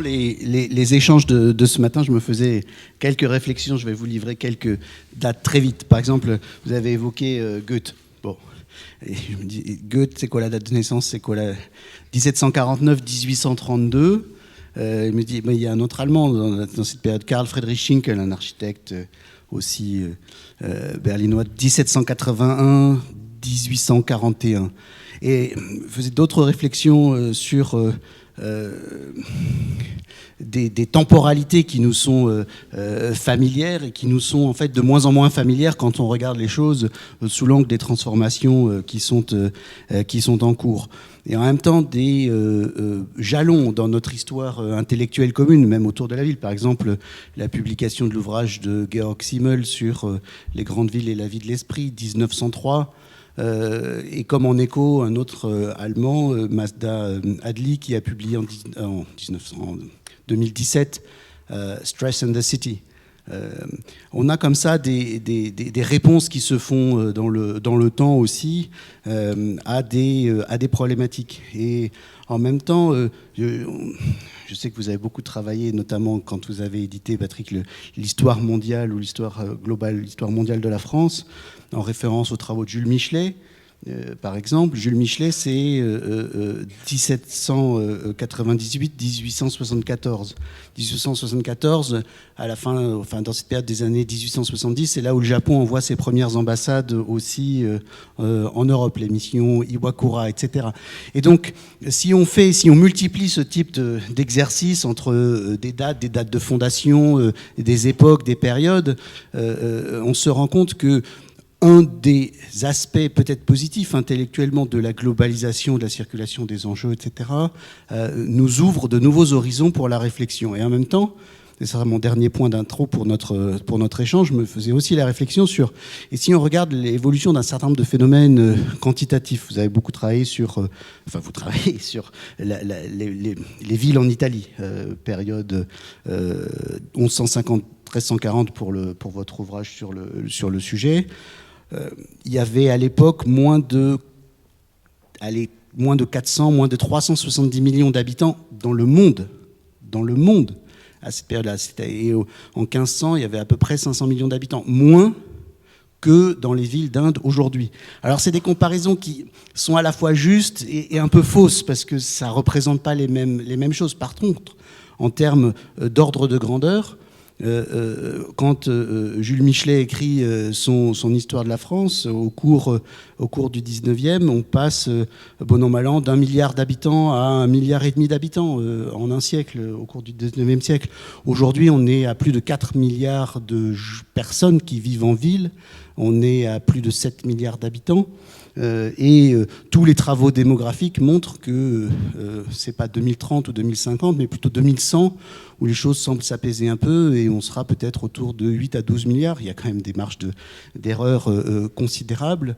les échanges de ce matin, je me faisais quelques réflexions. Je vais vous livrer quelques dates très vite. Par exemple, vous avez évoqué Goethe. Bon, et je me dis, Goethe, c'est quoi la date de naissance? C'est quoi la 1749-1832. Il me dit, il y a un autre Allemand dans cette période, Karl Friedrich Schinkel, un architecte aussi berlinois, 1781-1841. Et faisait d'autres réflexions sur des temporalités qui nous sont familières et qui nous sont en fait de moins en moins familières quand on regarde les choses sous l'angle des transformations qui sont en cours. Et en même temps, des jalons dans notre histoire intellectuelle commune, même autour de la ville. Par exemple, la publication de l'ouvrage de Georg Simmel sur les grandes villes et la vie de l'esprit, 1903. Et comme en écho, un autre Allemand, Mazda Adli, qui a publié en 2017 Stress and the City. On a comme ça des réponses qui se font dans le temps aussi à des problématiques. Et en même temps, je sais que vous avez beaucoup travaillé, notamment quand vous avez édité, Patrick, l'histoire mondiale ou l'histoire globale, l'histoire mondiale de la France, en référence aux travaux de Jules Michelet. Par exemple, Jules Michelet, c'est 1798-1874. 1874, à la fin, enfin dans cette période des années 1870, c'est là où le Japon envoie ses premières ambassades aussi en Europe, les missions Iwakura, etc. Et donc, si on multiplie ce type d'exercice entre des dates de fondation, des époques, des périodes, on se rend compte que un des aspects peut-être positifs intellectuellement de la globalisation, de la circulation des enjeux, etc., nous ouvre de nouveaux horizons pour la réflexion. Et en même temps, et ce sera mon dernier point d'intro pour notre échange, je me faisais aussi la réflexion sur, et si on regarde l'évolution d'un certain nombre de phénomènes quantitatifs, vous avez beaucoup travaillé sur, vous travaillez sur les villes en Italie, période 1150-1340 pour votre ouvrage sur le sujet. Il y avait à l'époque moins de 400, moins de 370 millions d'habitants dans le monde à cette période-là. Et en 1500, il y avait à peu près 500 millions d'habitants, moins que dans les villes d'Inde aujourd'hui. Alors c'est des comparaisons qui sont à la fois justes et un peu fausses, parce que ça ne représente pas les mêmes choses. Par contre, en termes d'ordre de grandeur, quand Jules Michelet écrit son histoire de la France, au cours du 19e, on passe, bon an mal an, d'1 milliard d'habitants à 1,5 milliard d'habitants en un siècle, au cours du 19e siècle. Aujourd'hui, on est à plus de 4 milliards de personnes qui vivent en ville, on est à plus de 7 milliards d'habitants. Tous les travaux démographiques montrent que c'est pas 2030 ou 2050, mais plutôt 2100, où les choses semblent s'apaiser un peu et on sera peut-être autour de 8 à 12 milliards. Il y a quand même des marges d'erreur considérables,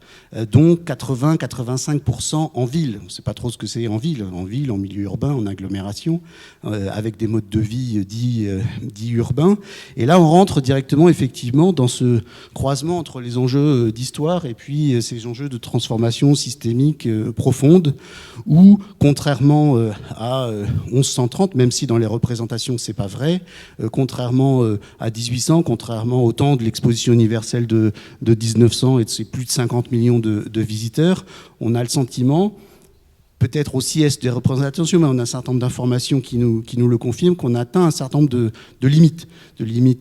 dont 80-85% en ville. On ne sait pas trop ce que c'est en ville, en milieu urbain, en agglomération, avec des modes de vie dits urbains. Et là, on rentre directement, effectivement, dans ce croisement entre les enjeux d'histoire et puis ces enjeux de transformation systémique profonde, où, contrairement à 1130, même si dans les représentations c'est pas vrai, contrairement à 1800, contrairement au temps de l'exposition universelle de 1900 et de ses plus de 50 millions de visiteurs, on a le sentiment, peut-être aussi est-ce des représentations, mais on a un certain nombre d'informations qui nous le confirment, qu'on a atteint un certain nombre de limites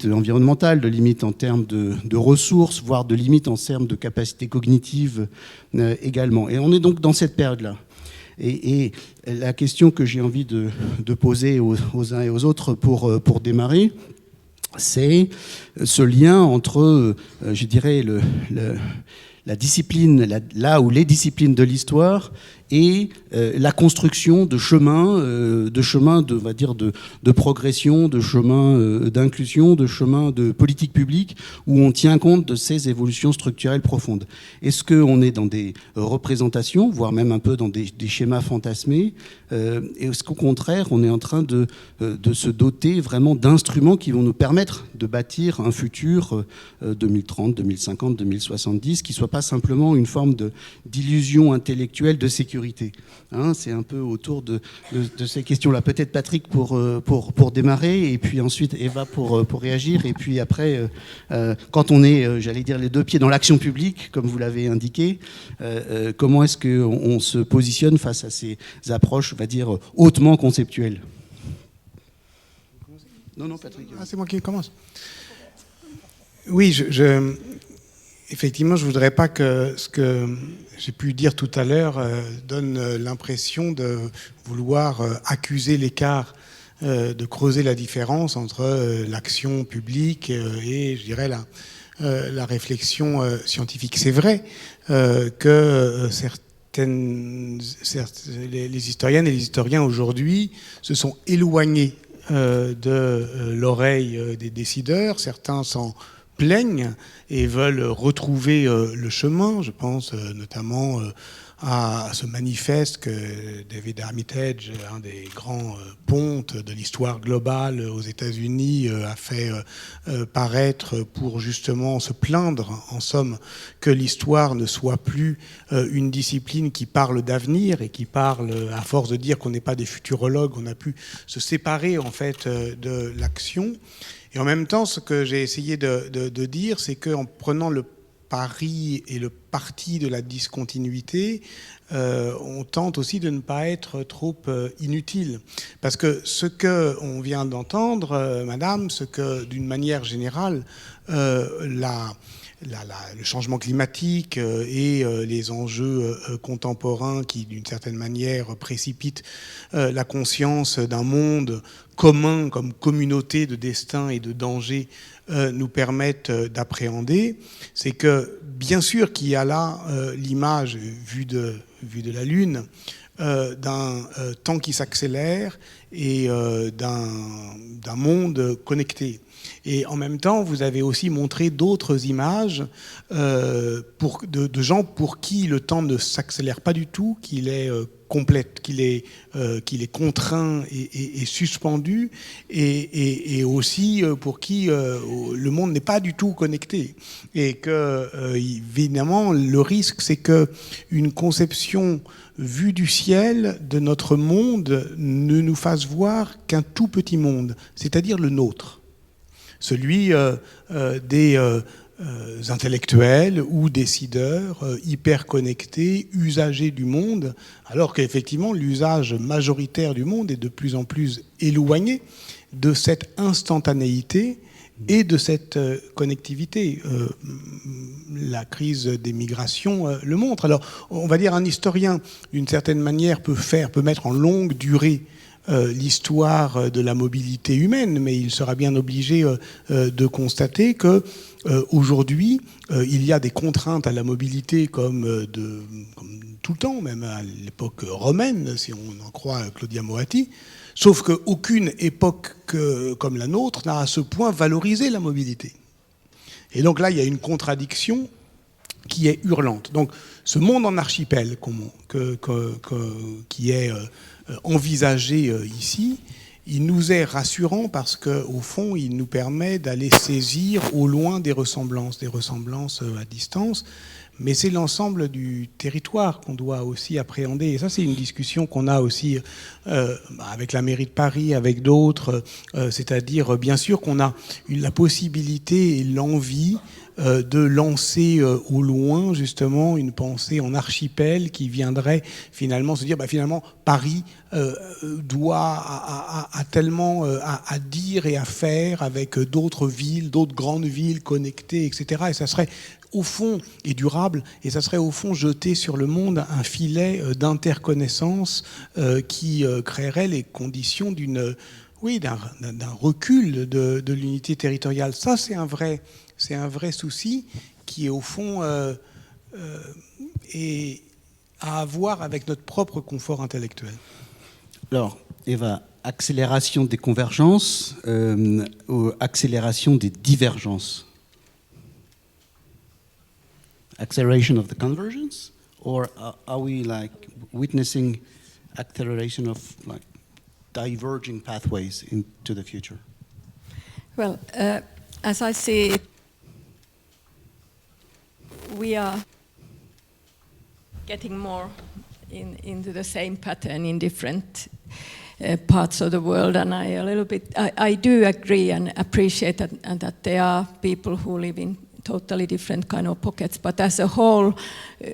environnementales, de limites en termes de ressources, voire de limites en termes de capacités cognitives également. Et on est donc dans cette période-là. Et la question que j'ai envie de poser aux uns et aux autres pour démarrer, c'est ce lien entre, je dirais, la discipline, là où les disciplines de l'histoire et la construction de chemins, on va dire, de progression, de chemins d'inclusion, de chemins de politique publique, où on tient compte de ces évolutions structurelles profondes. Est-ce qu'on est dans des représentations, voire même un peu dans des schémas fantasmés, est-ce qu'au contraire, on est en train de se doter vraiment d'instruments qui vont nous permettre de bâtir un futur 2030, 2050, 2070, qui ne soit pas simplement une forme d'illusion intellectuelle de sécurité, sécurité. Hein, c'est un peu autour de ces questions-là. Peut-être Patrick pour démarrer, et puis ensuite Eva pour réagir, et puis après, quand on est, j'allais dire, les deux pieds dans l'action publique, comme vous l'avez indiqué, comment est-ce qu'on se positionne face à ces approches, on va dire, hautement conceptuelles? Non, Patrick. Ah, c'est moi qui commence. Oui, effectivement, je ne voudrais pas que ce que j'ai pu dire tout à l'heure donne l'impression de vouloir accuser l'écart, de creuser la différence entre l'action publique et, je dirais, la réflexion scientifique. C'est vrai que les historiennes et les historiens aujourd'hui se sont éloignés de l'oreille des décideurs. Certains s'en plaignent et veulent retrouver le chemin. Je pense notamment à ce manifeste que David Armitage, un des grands pontes de l'histoire globale aux États-Unis, a fait paraître pour justement se plaindre, en somme, que l'histoire ne soit plus une discipline qui parle d'avenir et qui parle, à force de dire qu'on n'est pas des futurologues, on a pu se séparer en fait de l'action. Et en même temps, ce que j'ai essayé de dire, c'est qu'en prenant le pari et le parti de la discontinuité, on tente aussi de ne pas être trop inutile. Parce que ce qu'on vient d'entendre, madame, ce que d'une manière générale, le changement climatique et les enjeux contemporains qui, d'une certaine manière, précipitent la conscience d'un monde commun comme communauté de destin et de danger nous permettent d'appréhender, c'est que, bien sûr qu'il y a là l'image vue de la Lune d'un temps qui s'accélère et d'un monde connecté. Et en même temps, vous avez aussi montré d'autres images de gens pour qui le temps ne s'accélère pas du tout, qu'il est complète, qu'il est contraint et suspendu, et aussi pour qui le monde n'est pas du tout connecté. Et que, évidemment, le risque, c'est qu'une conception vue du ciel de notre monde ne nous fasse voir qu'un tout petit monde, c'est-à-dire le nôtre. Celui des intellectuels ou décideurs hyper connectés, usagers du monde, alors qu'effectivement l'usage majoritaire du monde est de plus en plus éloigné de cette instantanéité et de cette connectivité. La crise des migrations le montre. Alors, on va dire un historien, d'une certaine manière, peut mettre en longue durée l'histoire de la mobilité humaine, mais il sera bien obligé de constater que aujourd'hui, il y a des contraintes à la mobilité comme tout le temps, même à l'époque romaine, si on en croit Claudia Moatti, sauf qu'aucune époque comme la nôtre n'a à ce point valorisé la mobilité. Et donc là, il y a une contradiction qui est hurlante. Donc ce monde en archipel qui est envisagé ici, il nous est rassurant parce qu'au fond, il nous permet d'aller saisir au loin des ressemblances à distance, mais c'est l'ensemble du territoire qu'on doit aussi appréhender. Et ça, c'est une discussion qu'on a aussi avec la mairie de Paris, avec d'autres, c'est-à-dire, bien sûr, qu'on a la possibilité et l'envie de lancer au loin justement une pensée en archipel qui viendrait finalement se dire finalement Paris a tellement à dire et à faire avec d'autres villes, d'autres grandes villes connectées, etc. Et ça serait au fond et durable, et ça serait au fond jeter sur le monde un filet d'interconnaissance qui créerait les conditions d'un recul de l'unité territoriale. Ça, c'est un vrai souci qui est au fond et à avoir avec notre propre confort intellectuel. Alors, Eva, accélération des convergences ou accélération des divergences? Acceleration of the convergence, or are we witnessing acceleration of diverging pathways into the future? Well, as I see it, we are getting more into the same pattern in different parts of the world, and I do agree and appreciate that, and that there are people who live in totally different kind of pockets, but as a whole,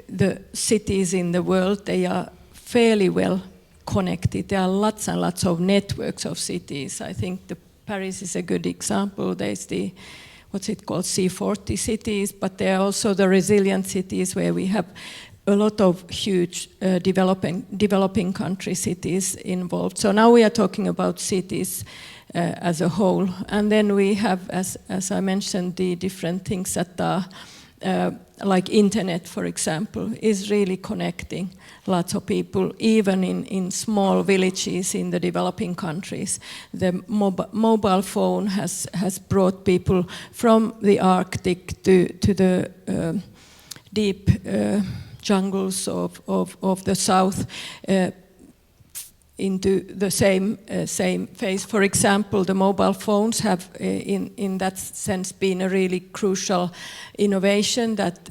the cities in the world, they are fairly well connected. There are lots and lots of networks of cities. I think Paris is a good example. There's the, what's it called, C40 cities, but there are also the resilient cities where we have a lot of huge developing country cities involved. So now we are talking about cities as a whole. And then we have, as I mentioned, the different things that are like internet, for example, is really connecting lots of people, even in small villages in the developing countries. The mobile phone has brought people from the Arctic to the deep jungles of the south into the same phase. For example, the mobile phones have, in that sense, been a really crucial innovation that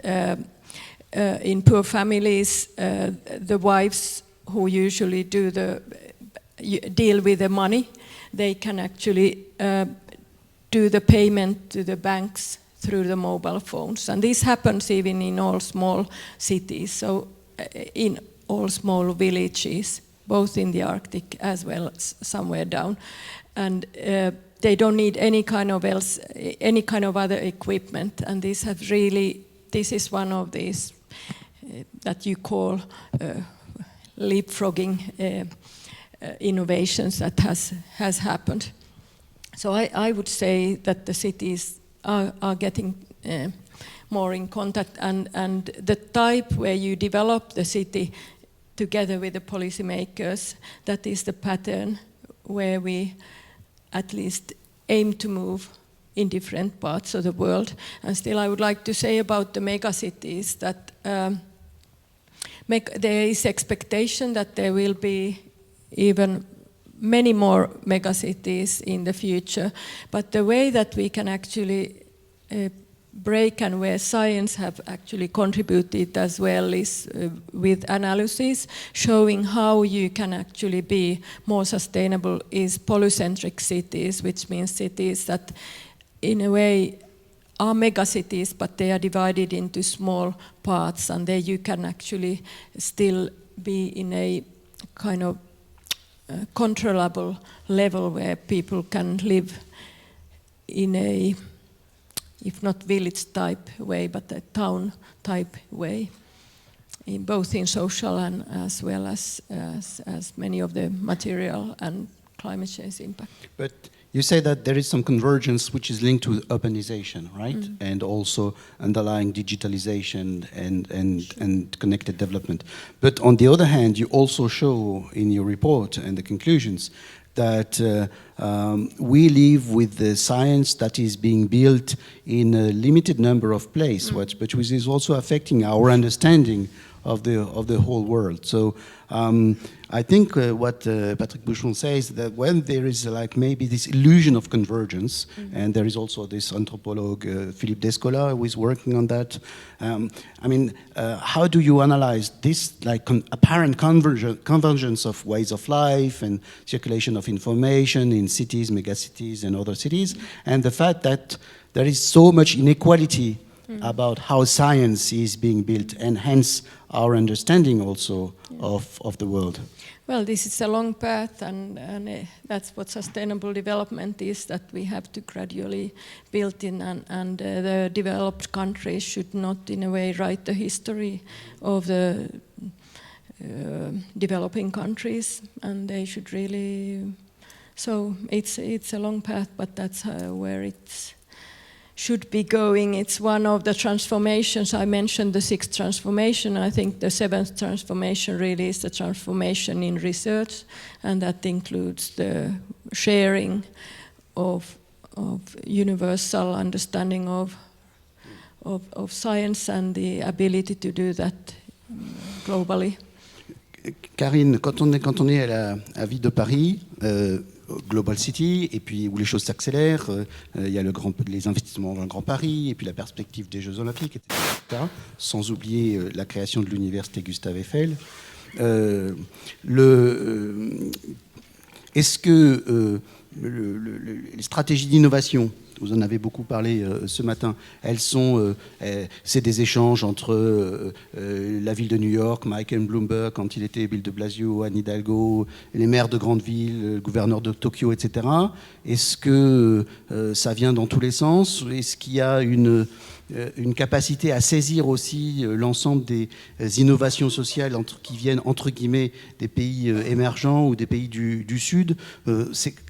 in poor families, the wives who usually deal with the money, they can actually do the payment to the banks through the mobile phones. And this happens even in all small cities, so in all small villages, both in the Arctic as well as somewhere down. And they don't need any kind of other equipment. And this is one of these that you call leapfrogging innovations that has happened. So I would say that the cities are getting more in contact, and the type where you develop the city together with the policymakers, that is the pattern where we at least aim to move in different parts of the world. And still I would like to say about the megacities that there is expectation that there will be even many more megacities in the future, but the way that we can actually break, and where science have actually contributed as well, is with analysis showing how you can actually be more sustainable, is polycentric cities, which means cities that in a way are megacities, but they are divided into small parts, and there you can actually still be in a kind of controllable level where people can live in a, if not village type way, but a town type way, both in social and as well as many of the material and climate change impact. But you say that there is some convergence which is linked to urbanization, right? Mm. And also underlying digitalization and connected development. But on the other hand, you also show in your report and the conclusions that we live with the science that is being built in a limited number of places, but which is also affecting our understanding of the whole world. So I think what Patrick Bouchon says, that when there is like maybe this illusion of convergence, and there is also this anthropologue Philippe Descola who is working on that. I mean, how do you analyze this like apparent convergence of ways of life and circulation of information in cities, megacities, and other cities, and the fact that there is so much inequality about how science is being built, and hence our understanding also of the world? Well, this is a long path, and that's what sustainable development is, that we have to gradually build in, and the developed countries should not in a way write the history of the developing countries, and they should really, so it's a long path, but that's where it's should be going. It's one of the transformations. I mentioned the sixth transformation. I think the seventh transformation really is the transformation in research, and that includes the sharing of universal understanding of science and the ability to do that globally. Karine, quand on est à Ville de Paris, Global City, et puis où les choses s'accélèrent, il y a les investissements dans le Grand Paris, et puis la perspective des Jeux Olympiques, etc. Sans oublier la création de l'université Gustave Eiffel. Est-ce que les stratégies d'innovation, vous en avez beaucoup parlé ce matin, c'est des échanges entre la ville de New York, Michael Bloomberg quand il était, Bill de Blasio, Anne Hidalgo, les maires de grandes villes, le gouverneur de Tokyo, etc. Est-ce que ça vient dans tous les sens? Est-ce qu'il y a une capacité à saisir aussi l'ensemble des innovations sociales qui viennent, entre guillemets, des pays émergents ou des pays du Sud?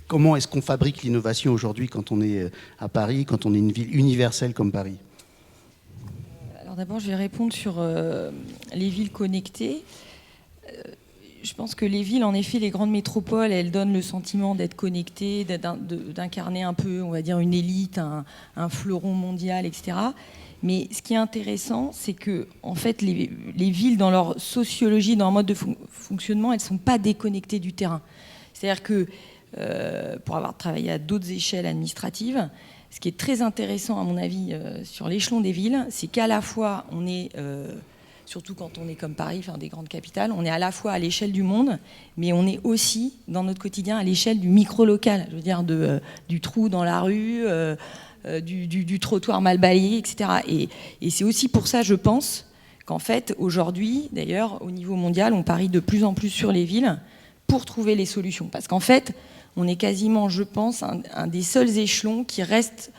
Comment est-ce qu'on fabrique l'innovation aujourd'hui quand on est à Paris, quand on est une ville universelle comme Paris? Alors d'abord, je vais répondre sur les villes connectées. Je pense que les villes, en effet, les grandes métropoles, elles donnent le sentiment d'être connectées, d'incarner un peu, on va dire, une élite, un fleuron mondial, etc. Mais ce qui est intéressant, c'est que, en fait, les villes, dans leur sociologie, dans leur mode de fonctionnement, elles ne sont pas déconnectées du terrain. C'est-à-dire que, pour avoir travaillé à d'autres échelles administratives, ce qui est très intéressant, à mon avis, sur l'échelon des villes, c'est qu'à la fois, on est... surtout quand on est comme Paris, enfin des grandes capitales, on est à la fois à l'échelle du monde, mais on est aussi, dans notre quotidien, à l'échelle du micro-local, je veux dire du trou dans la rue, du trottoir mal balayé, etc. Et c'est aussi pour ça, je pense, qu'en fait, aujourd'hui, d'ailleurs, au niveau mondial, on parie de plus en plus sur les villes pour trouver les solutions. Parce qu'en fait, on est quasiment, je pense, un des seuls échelons qui reste,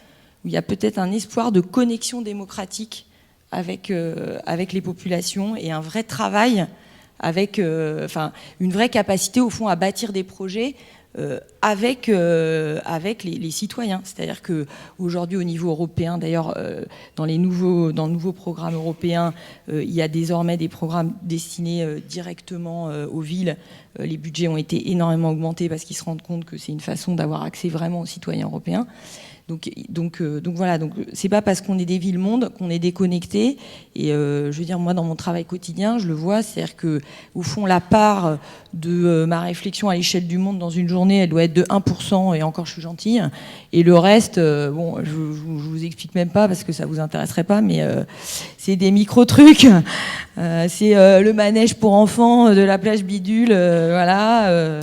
où il y a peut-être un espoir de connexion démocratique avec les populations et un vrai travail avec une vraie capacité au fond à bâtir des projets avec les citoyens. C'est-à-dire qu'aujourd'hui au niveau européen, d'ailleurs dans le nouveau programme européen, il y a désormais des programmes destinés directement aux villes. Les budgets ont été énormément augmentés parce qu'ils se rendent compte que c'est une façon d'avoir accès vraiment aux citoyens européens. Donc voilà, donc c'est pas parce qu'on est des villes-mondes qu'on est déconnecté. Et je veux dire, moi, dans mon travail quotidien, je le vois, c'est-à-dire que au fond, la part de ma réflexion à l'échelle du monde dans une journée, elle doit être de 1%, et encore, je suis gentille. Et le reste, bon, je vous explique même pas parce que ça vous intéresserait pas, mais c'est des micro-trucs. C'est le manège pour enfants de la plage Bidule, voilà.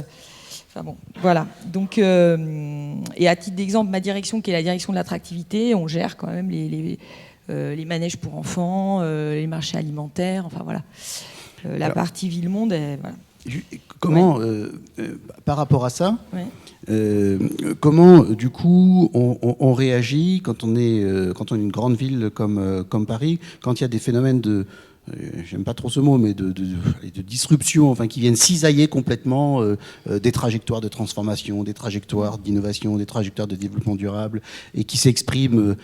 Enfin bon, voilà. Donc, et à titre d'exemple, ma direction, qui est la direction de l'attractivité, on gère quand même les manèges pour enfants, les marchés alimentaires, enfin voilà. La partie ville-monde, voilà. Comment, par rapport à ça, comment, du coup, on réagit quand on est une grande ville comme Paris, quand il y a des phénomènes j'aime pas trop ce mot, mais de disruption, enfin, qui viennent cisailler complètement des trajectoires de transformation, des trajectoires d'innovation, des trajectoires de développement durable, et qui s'expriment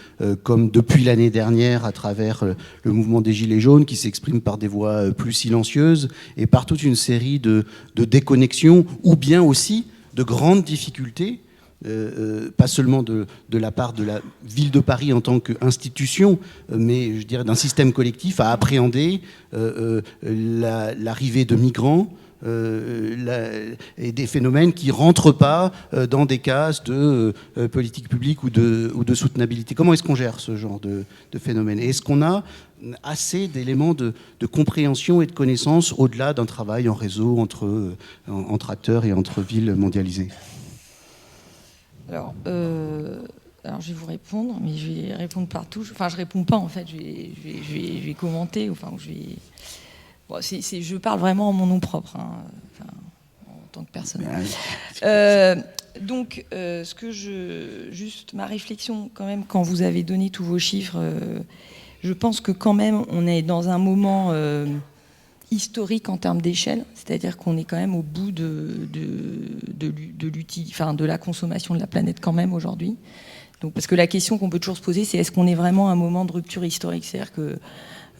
comme depuis l'année dernière à travers le mouvement des Gilets jaunes, qui s'expriment par des voix plus silencieuses et par toute une série de déconnexions, ou bien aussi de grandes difficultés. Pas seulement de la part de la ville de Paris en tant qu'institution, mais je dirais d'un système collectif à appréhender l'arrivée de migrants et des phénomènes qui ne rentrent pas dans des cases de politique publique ou de soutenabilité. Comment est-ce qu'on gère ce genre de phénomène? Et est-ce qu'on a assez d'éléments de compréhension et de connaissance au-delà d'un travail en réseau entre acteurs et entre villes mondialisées? Alors, je vais vous répondre, mais je vais répondre partout. Enfin, je réponds pas en fait. Je vais commenter. Enfin, Bon, je parle vraiment en mon nom propre, hein, enfin, en tant que personne. Donc, juste ma réflexion quand même, quand vous avez donné tous vos chiffres, je pense que quand même, on est dans un moment historique en termes d'échelle, c'est-à-dire qu'on est quand même au bout de la consommation de la planète quand même aujourd'hui. Donc, parce que la question qu'on peut toujours se poser, c'est est-ce qu'on est vraiment à un moment de rupture historique? C'est-à-dire que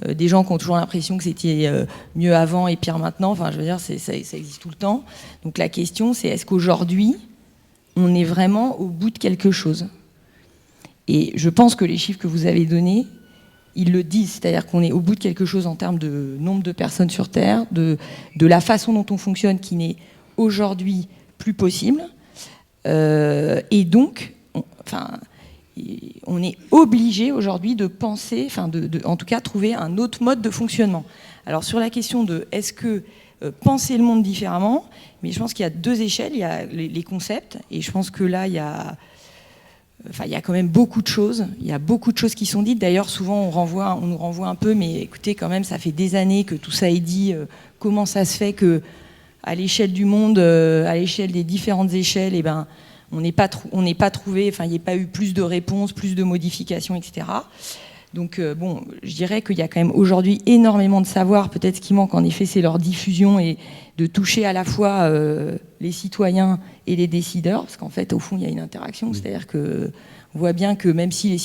des gens qui ont toujours l'impression que c'était mieux avant et pire maintenant, enfin je veux dire, ça existe tout le temps. Donc la question, c'est est-ce qu'aujourd'hui, on est vraiment au bout de quelque chose? Et je pense que les chiffres que vous avez donnés, ils le disent, c'est-à-dire qu'on est au bout de quelque chose en termes de nombre de personnes sur Terre, de la façon dont on fonctionne qui n'est aujourd'hui plus possible. Et donc, on est obligé aujourd'hui de penser, en tout cas trouver un autre mode de fonctionnement. Alors sur la question de est-ce que penser le monde différemment. Mais je pense qu'il y a 2 échelles. Il y a les concepts, et je pense que là, il y a quand même beaucoup de choses. Il y a beaucoup de choses qui sont dites. D'ailleurs, souvent, on nous renvoie un peu, mais écoutez, quand même, ça fait des années que tout ça est dit. Comment ça se fait que, à l'échelle du monde, à l'échelle des différentes échelles, eh ben, on n'ait pas trouvé, il n'y ait pas eu plus de réponses, plus de modifications, etc. Donc, je dirais qu'il y a quand même aujourd'hui énormément de savoir. Peut-être ce qui manque, en effet, c'est leur diffusion et de toucher à la fois les citoyens et les décideurs, parce qu'en fait, au fond, il y a une interaction. C'est-à-dire qu'on voit bien que même si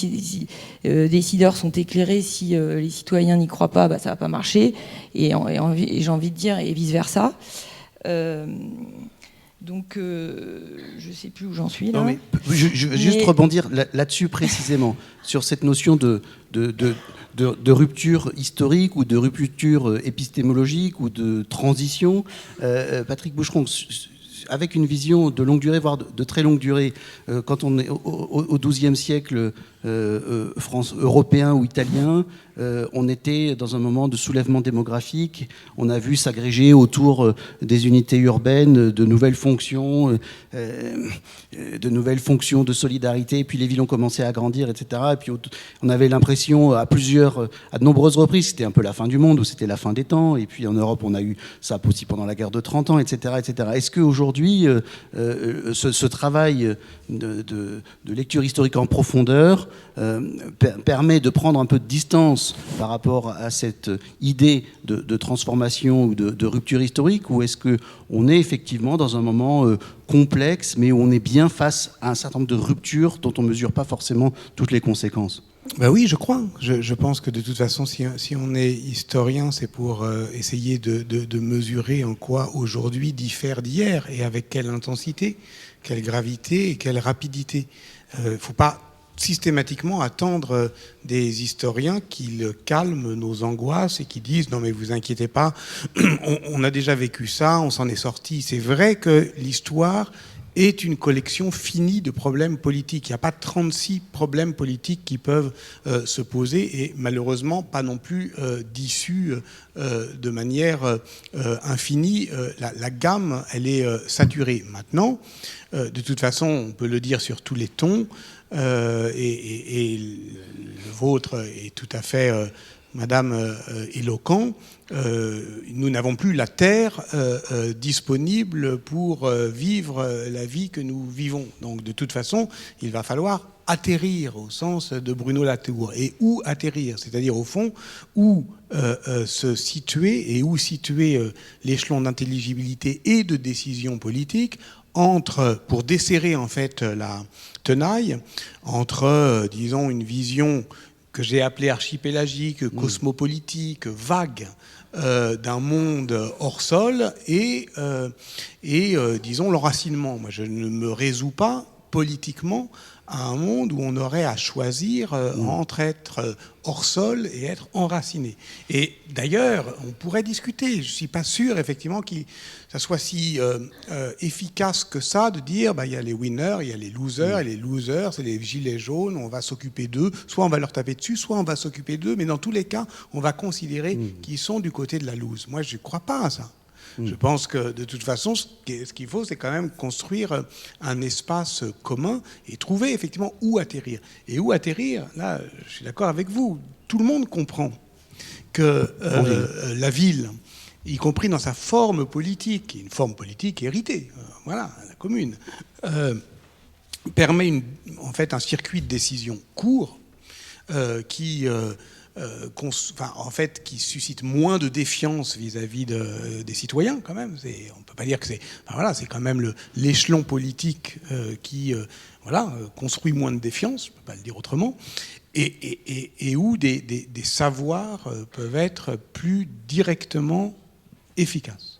les décideurs sont éclairés, si les citoyens n'y croient pas, ça ne va pas marcher. Et j'ai envie de dire, et vice-versa. Donc, je ne sais plus où j'en suis là. Non, mais je veux juste rebondir là-dessus précisément, sur cette notion de rupture historique ou de rupture épistémologique ou de transition. Patrick Boucheron, avec une vision de longue durée, voire de très longue durée, quand on est au XIIe siècle européen ou italien, on était dans un moment de soulèvement démographique. On a vu s'agréger autour des unités urbaines de nouvelles fonctions de solidarité. Et puis les villes ont commencé à grandir, etc. Et puis on avait l'impression à de nombreuses reprises, c'était un peu la fin du monde ou c'était la fin des temps. Et puis en Europe, on a eu ça aussi pendant la guerre de 30 ans, etc., etc. Est-ce qu'aujourd'hui, ce travail de lecture historique en profondeur permet de prendre un peu de distance par rapport à cette idée de transformation ou de rupture historique, ou est-ce qu'on est effectivement dans un moment complexe, mais où on est bien face à un certain nombre de ruptures dont on ne mesure pas forcément toutes les conséquences? Oui, je crois. Je pense que de toute façon, si on est historien, c'est pour essayer de mesurer en quoi aujourd'hui diffère d'hier et avec quelle intensité, quelle gravité et quelle rapidité. Il ne faut pas systématiquement attendre des historiens qu'ils calment nos angoisses et qui disent « non mais vous inquiétez pas, on a déjà vécu ça, on s'en est sorti ». C'est vrai que l'histoire est une collection finie de problèmes politiques. Il n'y a pas 36 problèmes politiques qui peuvent se poser et malheureusement pas non plus d'issue de manière infinie. La gamme, elle est saturée. Maintenant, de toute façon, on peut le dire sur tous les tons, et le vôtre est tout à fait, Madame, éloquent. Nous n'avons plus la terre disponible pour vivre la vie que nous vivons. Donc de toute façon, il va falloir atterrir au sens de Bruno Latour. Et où atterrir? C'est-à-dire au fond, où se situer et où situer l'échelon d'intelligibilité et de décision politique pour desserrer en fait la tenaille entre, disons, une vision que j'ai appelée archipélagique, cosmopolitique, vague, d'un monde hors sol et disons, l'enracinement. Moi, je ne me résous pas politiquement à un monde où on aurait à choisir entre être hors sol et être enraciné. Et d'ailleurs, on pourrait discuter. Je ne suis pas sûr, effectivement, que ça soit si efficace que ça de dire il y a les winners, il y a les losers, et les losers, c'est les gilets jaunes, on va s'occuper d'eux. Soit on va leur taper dessus, soit on va s'occuper d'eux. Mais dans tous les cas, on va considérer qu'ils sont du côté de la lose. Moi, je ne crois pas à ça. Je pense que de toute façon, ce qu'il faut, c'est quand même construire un espace commun et trouver effectivement où atterrir. Et où atterrir, là, je suis d'accord avec vous, tout le monde comprend que la ville, y compris dans sa forme politique, une forme politique héritée, voilà, la commune, permet en fait un circuit de décision court qui suscite moins de défiance vis-à-vis des citoyens quand même. On ne peut pas dire que c'est quand même l'échelon politique qui construit moins de défiance, je ne peux pas le dire autrement, et où des savoirs peuvent être plus directement efficaces.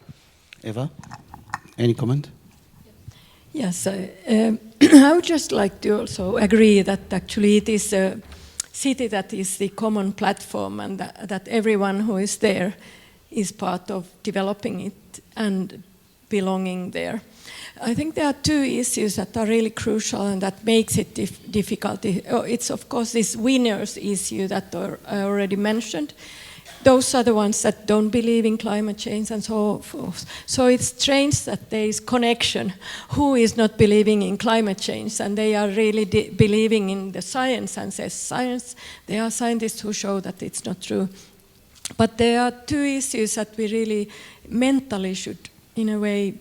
Eva, any comment? Yes, I would just like to also agree that actually it is a city that is the common platform and that everyone who is there is part of developing it and belonging there. I think there are two issues that are really crucial and that makes it difficult. It's of course this winners issue that I already mentioned. those are the ones that don't believe in climate change and so forth. So it's strange that there is connection. Who is not believing in climate change, and they are really believing in the science and says science. There are scientists who show that it's not true. But there are two issues that we really mentally should, in a way,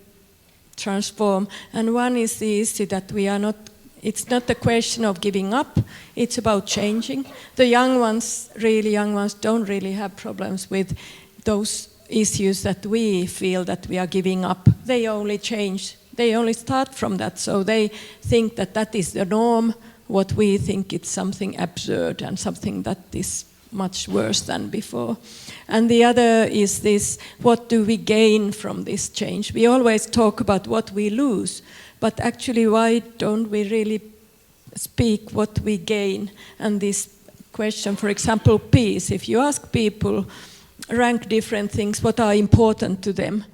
transform. And one is the issue that we are not, it's not a question of giving up, it's about changing. The young ones, really young ones, don't really have problems with those issues that we feel that we are giving up. They only change, they only start from that. So they think that that is the norm, what we think it's something absurd and something that is much worse than before. And the other is this, what do we gain from this change? We always talk about what we lose, but actually why don't we really speak what we gain? And this question, for example, peace, if you ask people, rank different things, what are important to them?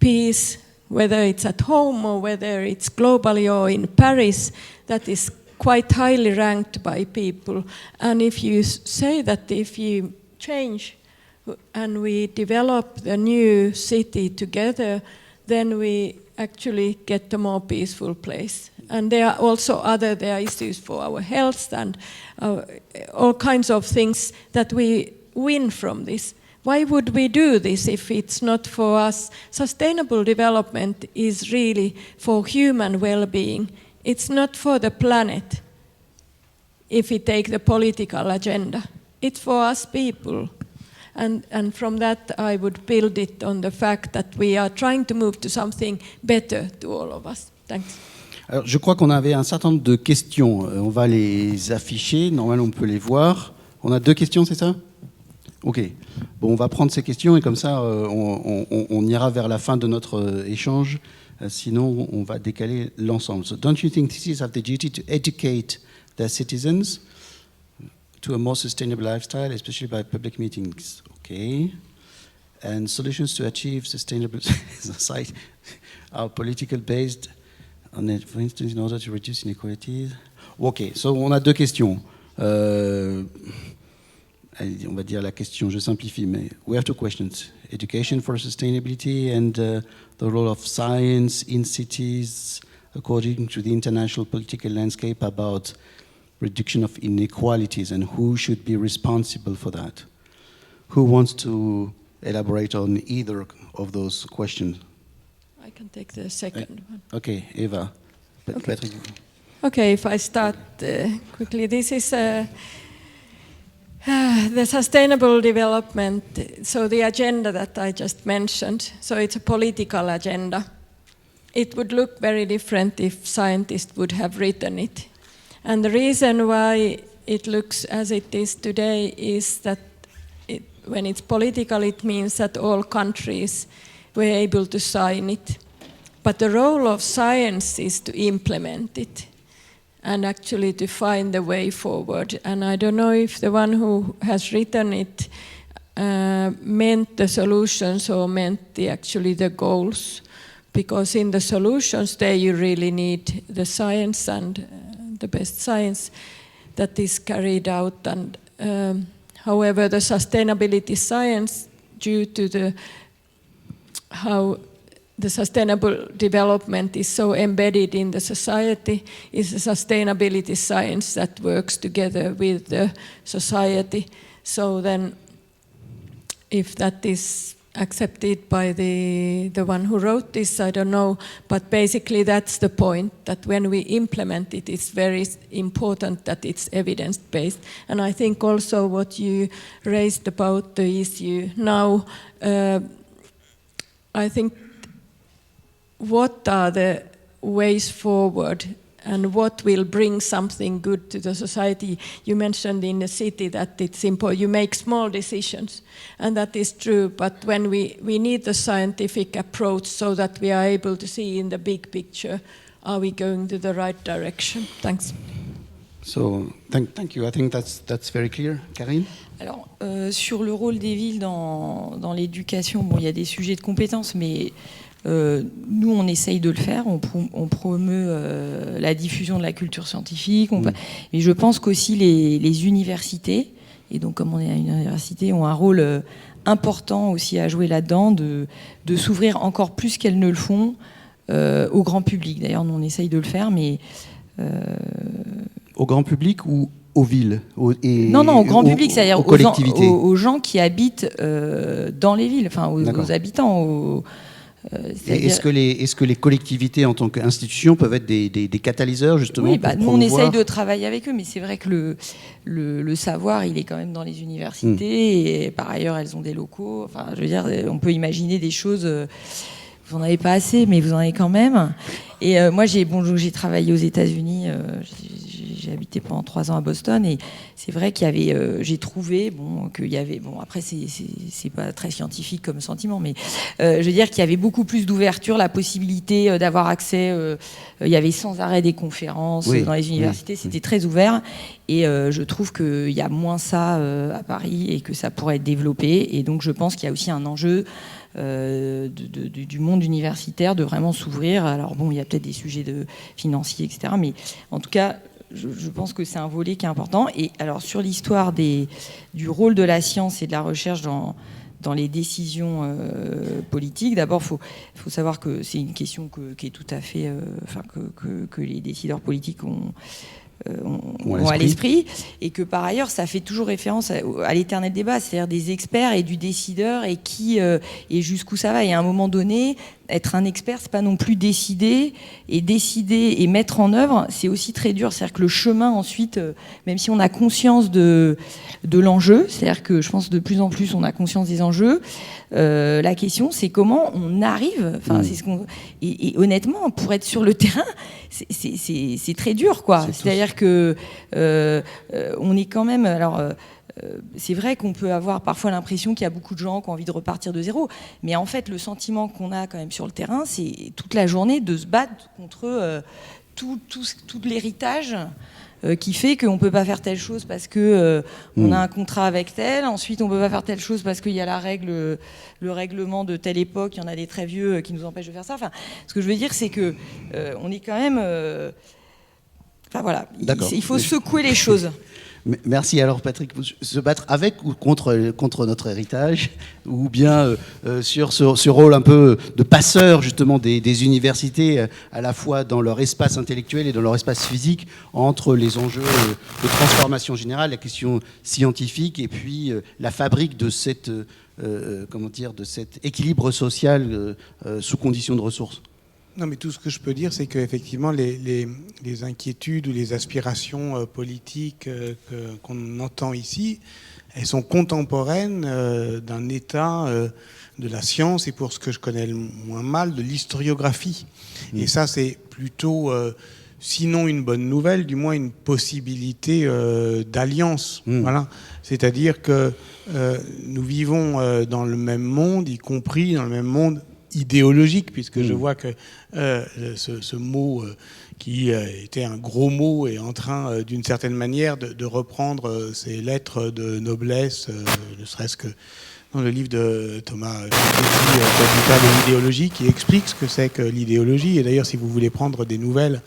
Peace, whether it's at home or whether it's globally or in Paris, that is quite highly ranked by people. And if you say that if you change and we develop the new city together, then we actually get a more peaceful place. And there are also there are issues for our health and all kinds of things that we win from this. Why would we do this if it's not for us? Sustainable development is really for human well-being. It's not for the planet, if we take the political agenda. It's for us people. And from that, I would build it on the fact that we are trying to move to something better to all of us. Thanks. Alors, je crois qu'on avait un certain nombre de questions. On va les afficher. Normalement, on peut les voir. On a 2 questions, c'est ça? Ok. Bon, on va prendre ces questions et comme ça, on ira vers la fin de notre échange. Sinon, on va décaler l'ensemble. So, don't you think cities have the duty to educate their citizens to a more sustainable lifestyle, especially by public meetings? Okay. And solutions to achieve sustainable society are political based on it, for instance, in order to reduce inequalities. Ok, so on a 2 questions. On va dire la question, je simplifie, mais we have 2 questions. Education for sustainability and the role of science in cities according to the international political landscape about reduction of inequalities and who should be responsible for that. Who wants to elaborate on either of those questions? I can take the second one. Okay, Eva. Okay. Okay, if I start quickly, this is the sustainable development, so the agenda that I just mentioned, so it's a political agenda. It would look very different if scientists would have written it. And the reason why it looks as it is today is that when it's political, it means that all countries were able to sign it. But the role of science is to implement it and actually to find the way forward. And I don't know if the one who has written it meant the solutions or meant actually the goals. Because in the solutions there you really need the science and the best science that is carried out. And however, the sustainability science, due to how the sustainable development is so embedded in the society, is a sustainability science that works together with the society. So then, if that is accepted by the one who wrote this, I don't know, but basically that's the point, that when we implement it, it's very important that it's evidence-based. And I think also what you raised about the issue now, I think what are the ways forward and what will bring something good to the society? You mentioned in the city that it's important, you make small decisions, and that is true, but when we need the scientific approach so that we are able to see in the big picture, are we going to the right direction? Thanks. So, thank you. I think that's very clear. Karine? Alors, sur le rôle des villes dans l'éducation, bon, il y a des sujets de compétences, mais nous, on essaye de le faire, on promeut la diffusion de la culture scientifique, et je pense qu'aussi les universités, et donc comme on est à une université, ont un rôle important aussi à jouer là-dedans, de s'ouvrir encore plus qu'elles ne le font au grand public. D'ailleurs, nous on essaye de le faire, mais... Au grand public ou aux villes Non, au grand public, c'est-à-dire aux gens qui habitent dans les villes, enfin aux habitants. Est-ce que les collectivités en tant qu'institutions peuvent être des catalyseurs justement? Oui, nous on essaye de travailler avec eux, mais c'est vrai que le savoir, il est quand même dans les universités, et par ailleurs elles ont des locaux. Enfin, je veux dire, on peut imaginer des choses. Vous n'en avez pas assez, mais vous en avez quand même. Et moi, j'ai travaillé aux États-Unis. J'ai habité pendant 3 ans à Boston, et c'est vrai qu'il y avait, j'ai trouvé, qu'il y avait, après c'est pas très scientifique comme sentiment, mais je veux dire qu'il y avait beaucoup plus d'ouverture, la possibilité d'avoir accès. Il y avait sans arrêt des conférences dans les universités, c'était très ouvert, et je trouve qu'il y a moins ça à Paris et que ça pourrait être développé. Et donc je pense qu'il y a aussi un enjeu du monde universitaire de vraiment s'ouvrir. Alors bon, il y a peut-être des sujets financiers, etc. Mais en tout cas, je pense que c'est un volet qui est important. Et alors sur l'histoire du rôle de la science et de la recherche dans les décisions politiques, d'abord, faut savoir que c'est une question qui est tout à fait, que les décideurs politiques ont à l'esprit, et que par ailleurs ça fait toujours référence à l'éternel débat, c'est-à-dire des experts et du décideur, et et jusqu'où ça va. Et à un moment donné, être un expert, c'est pas non plus décider et mettre en œuvre, c'est aussi très dur. C'est-à-dire que le chemin ensuite, même si on a conscience de l'enjeu, c'est-à-dire que je pense de plus en plus on a conscience des enjeux, la question c'est comment on arrive, et honnêtement, pour être sur le terrain, c'est très dur, quoi. C'est-à-dire que on est quand même, c'est vrai qu'on peut avoir parfois l'impression qu'il y a beaucoup de gens qui ont envie de repartir de zéro, mais en fait le sentiment qu'on a quand même sur le terrain, c'est toute la journée de se battre contre tout l'héritage qui fait qu'on ne peut pas faire telle chose parce qu'on a un contrat avec tel, ensuite on ne peut pas faire telle chose parce qu'il y a le règlement de telle époque, il y en a des très vieux qui nous empêchent de faire ça. Enfin, ce que je veux dire, c'est que on est quand même... il faut secouer les choses. Merci. Alors Patrick, se battre avec ou contre notre héritage, ou bien sur ce rôle un peu de passeur justement des universités, à la fois dans leur espace intellectuel et dans leur espace physique, entre les enjeux de transformation générale, la question scientifique, et puis la fabrique de cet équilibre social sous conditions de ressources. Non, mais tout ce que je peux dire, c'est qu'effectivement, les inquiétudes ou les aspirations politiques qu'on entend ici, elles sont contemporaines d'un état de la science, et pour ce que je connais le moins mal, de l'historiographie. Et ça, c'est plutôt, sinon une bonne nouvelle, du moins une possibilité d'alliance. Voilà. C'est-à-dire que nous vivons dans le même monde, y compris dans le même monde idéologique, puisque je vois que ce mot qui était un gros mot est en train d'une certaine manière de reprendre ses lettres de noblesse, ne serait-ce que dans le livre de Thomas Piketty, Capital et l'idéologie, qui explique ce que c'est que l'idéologie. Et d'ailleurs, si vous voulez prendre des nouvelles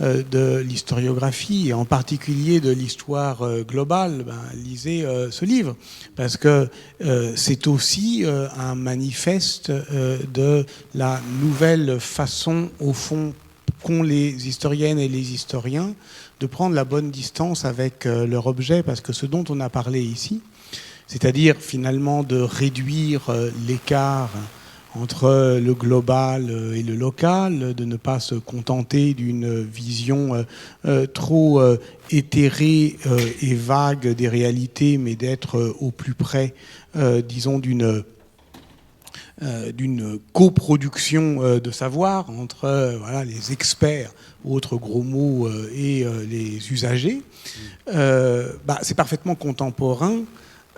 de l'historiographie, et en particulier de l'histoire globale, lisez ce livre, parce que c'est aussi un manifeste de la nouvelle façon, au fond, qu'ont les historiennes et les historiens de prendre la bonne distance avec leur objet, parce que ce dont on a parlé ici, c'est-à-dire finalement de réduire l'écart entre le global et le local, de ne pas se contenter d'une vision trop éthérée et vague des réalités, mais d'être au plus près, disons, d'une coproduction de savoir entre les experts, autres gros mots, et les usagers. C'est parfaitement contemporain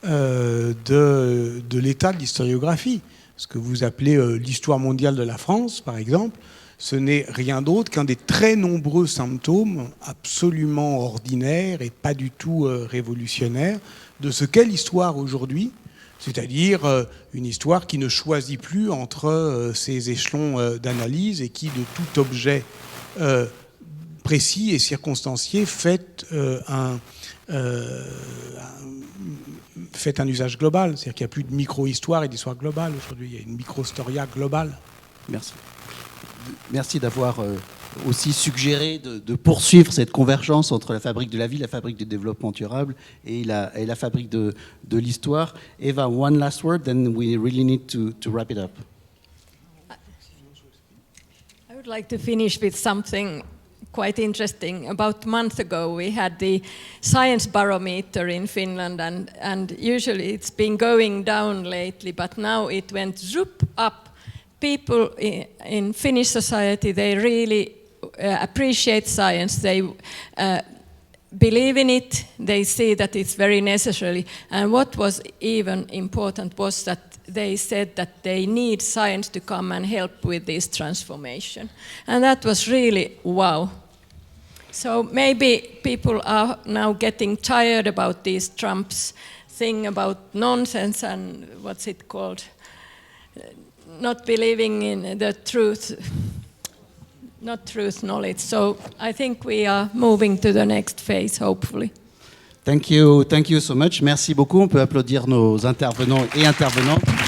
de l'état de l'historiographie. Ce que vous appelez l'histoire mondiale de la France, par exemple, ce n'est rien d'autre qu'un des très nombreux symptômes absolument ordinaires et pas du tout révolutionnaires de ce qu'est l'histoire aujourd'hui, c'est-à-dire une histoire qui ne choisit plus entre ces échelons d'analyse, et qui, de tout objet précis et circonstancié fait un usage global. C'est-à-dire qu'il n'y a plus de micro-histoire et d'histoire globale aujourd'hui. Il y a une micro-storia globale. Merci. Merci d'avoir aussi suggéré de poursuivre cette convergence entre la fabrique de la ville, la fabrique du développement durable et la fabrique de l'histoire. Eva, one last word, then we really need to wrap it up. I would like to finish with something quite interesting. About a month ago, we had the science barometer in Finland, and usually it's been going down lately, but now it went zoop up. People in Finnish society, they really appreciate science. They believe in it. They see that it's very necessary. And what was even important was that they said that they need science to come and help with this transformation. And that was really wow. So maybe people are now getting tired about this Trump's thing about nonsense and what's it called? Not believing in the truth, not truth knowledge. So I think we are moving to the next phase, hopefully. Thank you so much. Merci beaucoup. On peut applaudir nos intervenants et intervenantes.